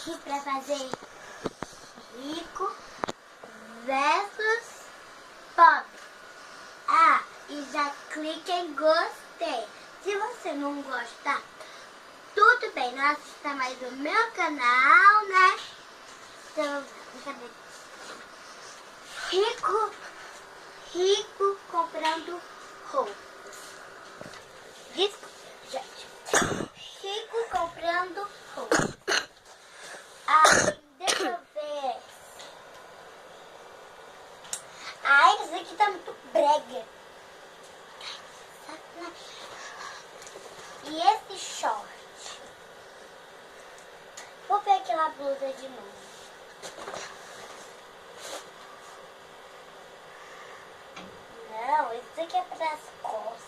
aqui para fazer rico versus pobre. Ah, e já clique em gostei. Se você não gostar, tudo bem, não assista mais o meu canal, né? Então, cadê? Rico comprando roupas. Desculpa, gente. Rico comprando roupas. Ai, deixa eu ver. Ai, isso aqui tá muito brega. E esse short? Vou ver aquela blusa de novo. Não, isso aqui é para as costas.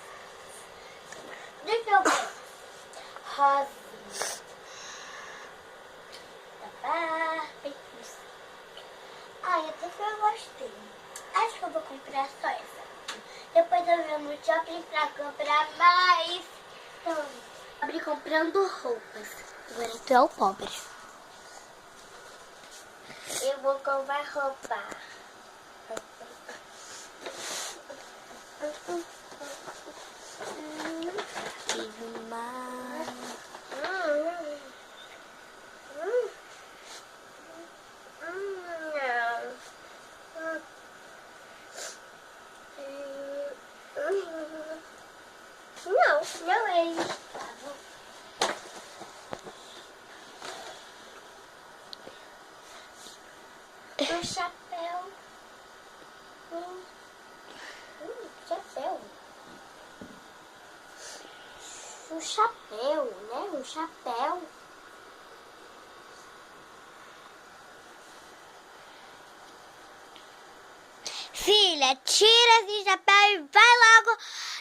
Deixa eu ver. Rosinha. Da Barbie. Ai, até que eu gostei. Acho que eu vou comprar só essa. Depois eu vou no shopping pra comprar mais. Então, abri comprando roupas. Agora tu é o pobre. Eu vou comprar roupa. Não é isso. Um chapéu. Chapéu. Um chapéu, né? Um chapéu. Filha, tira esse chapéu e vai logo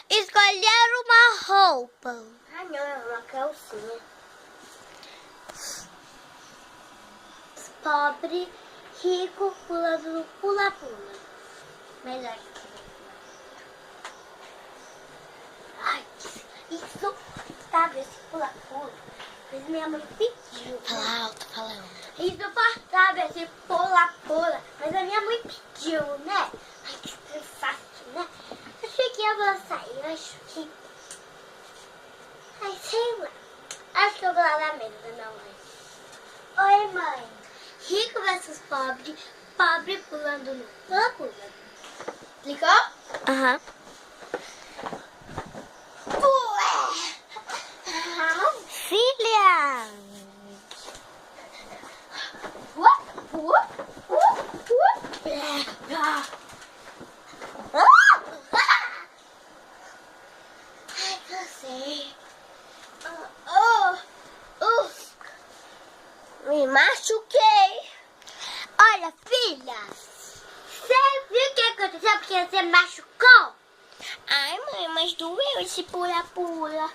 escolher uma roupa. Ah, não, é uma calcinha. Pobre, rico, pulando no pula-pula. Melhor que ai, insuportável esse pula-pula. Mas minha mãe pediu. Fala alto, fala alto. Insuportável esse pula-pula. Mas a minha mãe pediu, né? Ai, que cansaço, né? Achei que eu vou sair, eu acho que... ai, sei lá. Acho que eu vou lá na mesa da minha mãe. Oi, mãe. Rico versus pobre. Pobre pulando no pula-pula. Clicou? Aham. Filha! Ai, cansei. Me machuquei. Olha, filha, você viu o que aconteceu porque você machucou? Ai, mãe, mas doeu esse pula-pula.